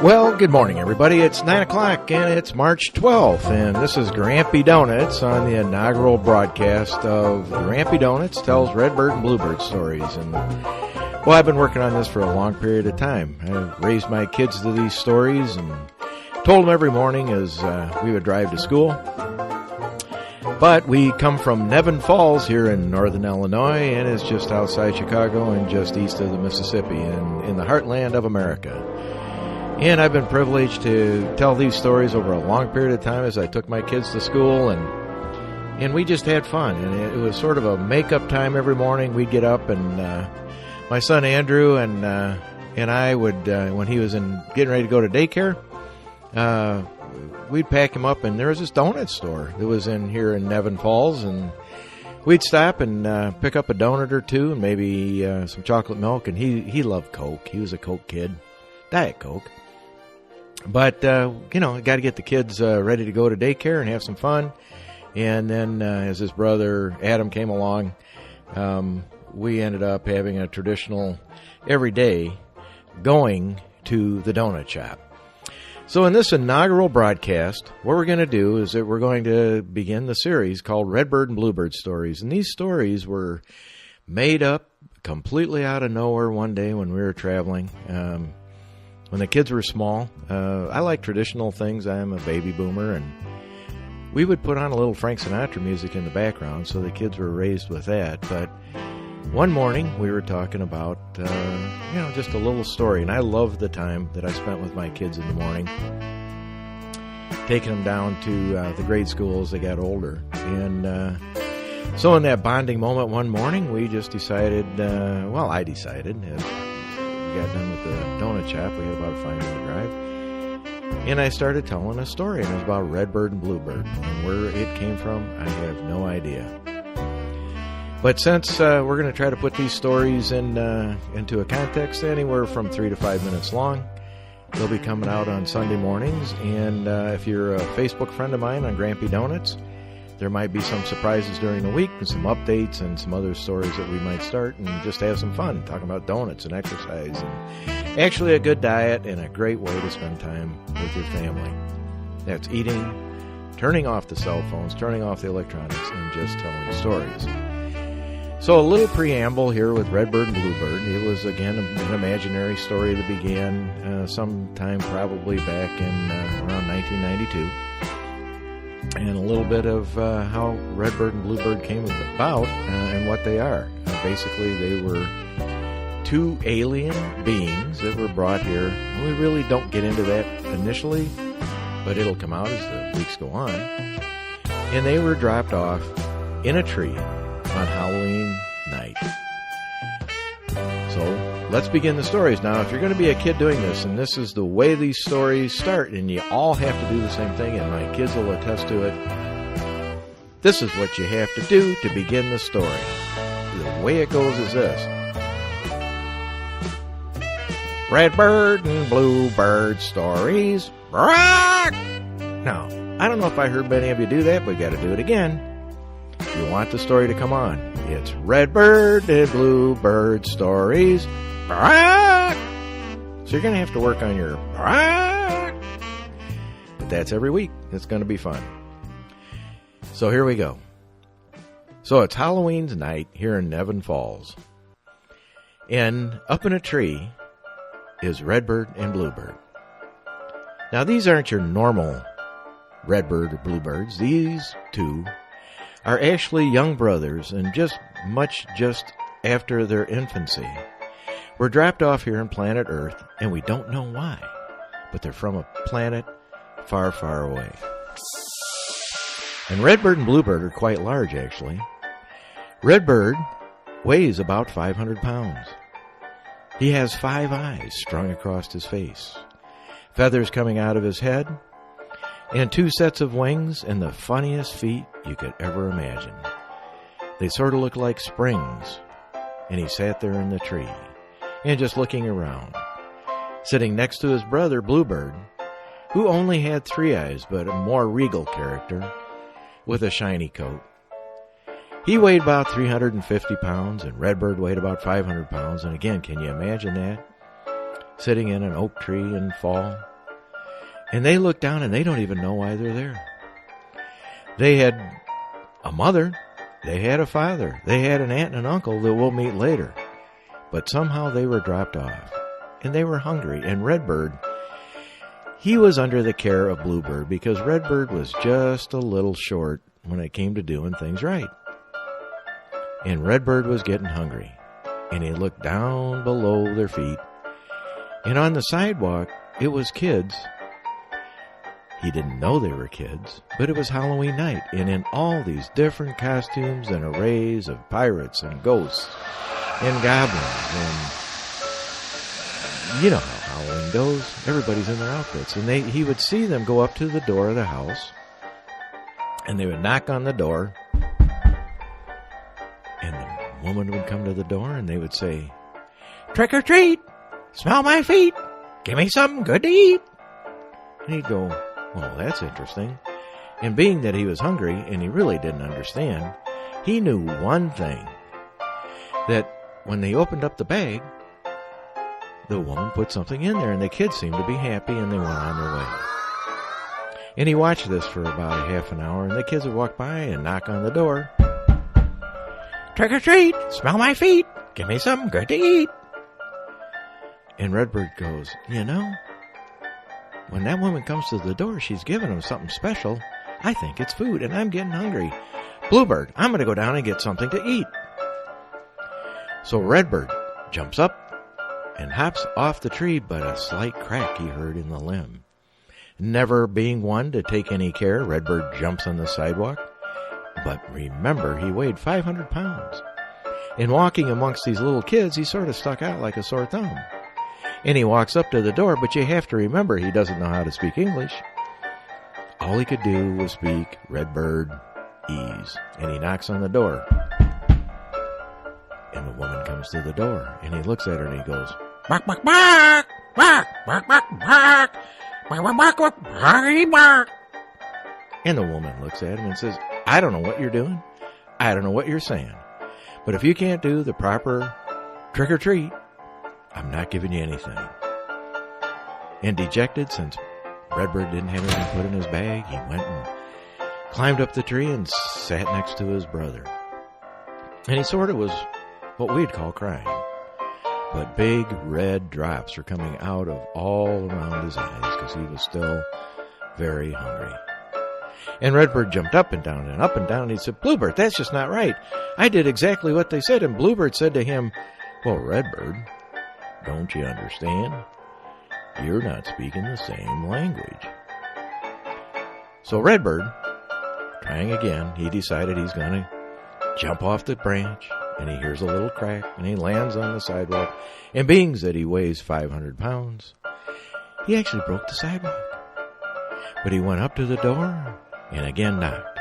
Well, good morning, everybody. It's 9 o'clock, and it's March 12th, and this is Grampy Donuts on the inaugural broadcast of Grampy Donuts tells Redbird and Bluebird stories. And, well, I've been working on this for a long period of time. I raised my kids to these stories and told them every morning as we would drive to school. But we come from Nevin Falls here in northern Illinois, and it's just outside Chicago and just east of the Mississippi and in the heartland of America. And I've been privileged to tell these stories over a long period of time as I took my kids to school, and we just had fun. And it was sort of a make-up time every morning. We'd get up, and my son Andrew and I would, when he was getting ready to go to daycare, we'd pack him up, and there was this donut store that was here in Nevin Falls, and we'd stop and pick up a donut or two and maybe some chocolate milk. And he loved Coke. He was a Coke kid, Diet Coke. But, got to get the kids ready to go to daycare and have some fun. And then as his brother Adam came along, we ended up having a traditional every day going to the donut shop. So in this inaugural broadcast, what we're going to do is that we're going to begin the series called Redbird and Bluebird Stories. And these stories were made up completely out of nowhere one day when we were traveling. When the kids were small, I like traditional things. I am a baby boomer, and we would put on a little Frank Sinatra music in the background, so the kids were raised with that. But one morning, we were talking about, just a little story, and I love the time that I spent with my kids in the morning, taking them down to the grade school as they got older. And so in that bonding moment one morning, we just decided, I decided, we got done with the donut shop. We had about a 5-minute drive. And I started telling a story, and it was about Redbird and Bluebird. And where it came from, I have no idea. But since we're going to try to put these stories into a context anywhere from 3 to 5 minutes long, they'll be coming out on Sunday mornings. And if you're a Facebook friend of mine on Grampy Donuts, there might be some surprises during the week and some updates and some other stories that we might start and just have some fun talking about donuts and exercise and actually a good diet and a great way to spend time with your family. That's eating, turning off the cell phones, turning off the electronics, and just telling stories. So a little preamble here with Redbird and Bluebird. It was, again, an imaginary story that began sometime probably back in around 1992. And a little bit of how Redbird and Bluebird came about and what they are. Basically, they were two alien beings that were brought here. We really don't get into that initially, but it'll come out as the weeks go on. And they were dropped off in a tree on Halloween night. So let's begin the stories. Now, if you're going to be a kid doing this, and this is the way these stories start, and you all have to do the same thing, and my kids will attest to it, this is what you have to do to begin the story. The way it goes is this. Redbird and Bluebird stories. Rock! Now, I don't know if I heard many of you do that, but we got to do it again. You want the story to come on. It's Redbird and Bluebird stories. Bark! So you're going to have to work on your bark. But that's every week. It's going to be fun. So here we go. So it's Halloween's night here in Nevin Falls. And up in a tree is Redbird and Bluebird. Now these aren't your normal Redbird or Bluebirds. These two are actually young brothers and just after their infancy. We're dropped off here on planet Earth, and we don't know why, but they're from a planet far, far away. And Redbird and Bluebird are quite large, actually. Redbird weighs about 500 pounds. He has 5 eyes strung across his face, feathers coming out of his head, and 2 sets of wings and the funniest feet you could ever imagine. They sort of look like springs, and he sat there in the tree and just looking around, sitting next to his brother Bluebird, who only had 3 eyes but a more regal character with a shiny coat. He weighed about 350 pounds, and Redbird weighed about 500 pounds. And again, can you imagine that? Sitting in an oak tree in fall. And they look down, and they don't even know why they're there. They had a mother. They had a father. They had an aunt and an uncle that we'll meet later. But somehow they were dropped off. And they were hungry. And Redbird, he was under the care of BlueBird because Redbird was just a little short when it came to doing things right. And Redbird was getting hungry. And he looked down below their feet. And on the sidewalk, it was kids. He didn't know they were kids, but it was Halloween night. And in all these different costumes and arrays of pirates and ghosts and goblins and... You know how Halloween goes. Everybody's in their outfits. And he would see them go up to the door of the house. And they would knock on the door. And the woman would come to the door and they would say, "Trick or treat! Smell my feet! Give me something good to eat!" And he'd go, "Well, that's interesting." And being that he was hungry and he really didn't understand, he knew one thing. That when they opened up the bag, the woman put something in there, and the kids seemed to be happy, and they went on their way. And he watched this for about a half an hour, and the kids would walk by and knock on the door. "Trick or treat! Smell my feet! Give me something good to eat!" And Redbird goes, "You know, when that woman comes to the door, she's giving them something special. I think it's food, and I'm getting hungry. BlueBird, I'm going to go down and get something to eat." So Redbird jumps up and hops off the tree, but a slight crack he heard in the limb. Never being one to take any care, Redbird jumps on the sidewalk. But remember, he weighed 500 pounds. In walking amongst these little kids, he sort of stuck out like a sore thumb. And he walks up to the door, but you have to remember he doesn't know how to speak English. All he could do was speak Redbird ease. And he knocks on the door. And the woman comes to the door, and he looks at her and he goes, "Bark, bark, bark, bark, bark, bark, bark, bark, bark, bark, bark, bark." And the woman looks at him and says, "I don't know what you're doing. I don't know what you're saying. But if you can't do the proper trick or treat, I'm not giving you anything." And dejected, since Redbird didn't have anything put in his bag, he went and climbed up the tree and sat next to his brother. And he sort of was what we'd call crying. But big red drops were coming out of all around his eyes because he was still very hungry. And Redbird jumped up and down and up and down. And he said, "BlueBird, that's just not right. I did exactly what they said." And BlueBird said to him, "Well, Redbird, don't you understand? You're not speaking the same language." So Redbird, trying again, he decided he's going to jump off the branch. And he hears a little crack, and he lands on the sidewalk. And being that he weighs 500 pounds, he actually broke the sidewalk. But he went up to the door and again knocked.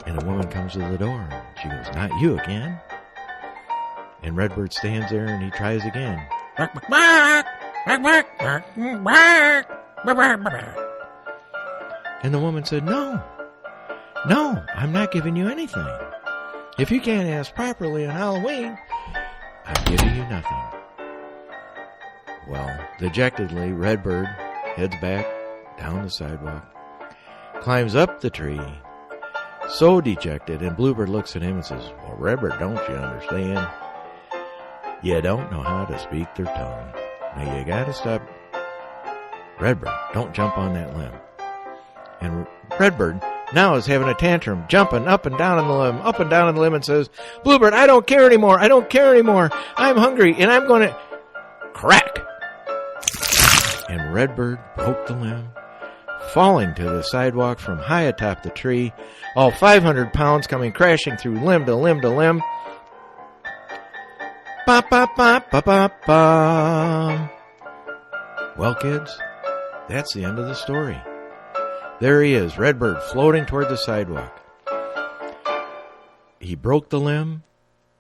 And a woman comes to the door. She goes, "Not you again." And Redbird stands there and he tries again. "Bark, bark, bark, bark, bark, bark, bark, bark." And the woman said, "No, I'm not giving you anything. If you can't ask properly on Halloween, I'm giving you nothing." Well, dejectedly, Redbird heads back down the sidewalk, climbs up the tree, so dejected, and BlueBird looks at him and says, "Well, Redbird, don't you understand? You don't know how to speak their tongue. Now you gotta stop. Redbird, don't jump on that limb." And Redbird now is having a tantrum, jumping up and down on the limb, up and down on the limb, and says, "BlueBird, I don't care anymore. I don't care anymore. I'm hungry, and I'm going to..." Crack! And Redbird broke the limb, falling to the sidewalk from high atop the tree, all 500 pounds coming crashing through limb to limb to limb. Bop, bop, bop, bop, bop, bop. Well, kids, that's the end of the story. There he is, Redbird, floating toward the sidewalk. He broke the limb,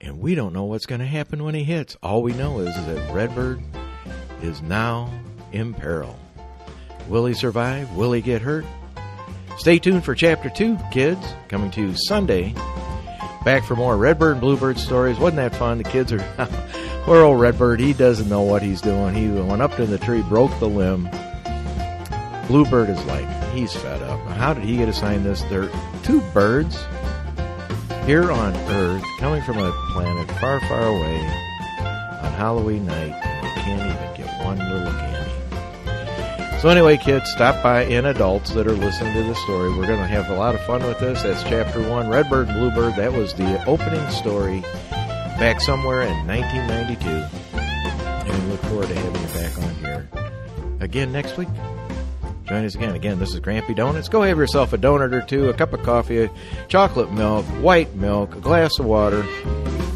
and we don't know what's going to happen when he hits. All we know is that Redbird is now in peril. Will he survive? Will he get hurt? Stay tuned for Chapter 2, kids, coming to you Sunday. Back for more Redbird and Bluebird stories. Wasn't that fun? The kids are... Poor old Redbird, he doesn't know what he's doing. He went up to the tree, broke the limb. Bluebird is like, he's fed up. How did he get assigned this? There are two birds here on Earth, coming from a planet far, far away on Halloween night, and you can't even get one little candy. So anyway, kids, stop by, and adults that are listening to the story. We're going to have a lot of fun with this. That's Chapter 1, Redbird and Bluebird. That was the opening story back somewhere in 1992. And we look forward to having you back on here again next week. Join us again. Again, this is Grampy Donuts. Go have yourself a donut or two, a cup of coffee, chocolate milk, white milk, a glass of water.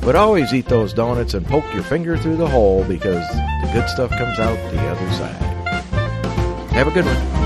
But always eat those donuts and poke your finger through the hole, because the good stuff comes out the other side. Have a good one.